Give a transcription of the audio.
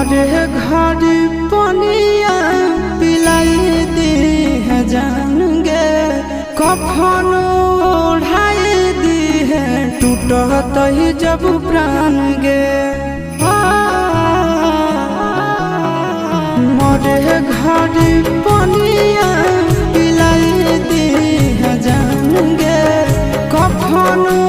मरे घर पनिया पिलाई दी है जान गे कफन ओढ़ाई दी है टूटत ही जब प्राण गे मरे घर पनिया पिलाई दी है जान गे कफन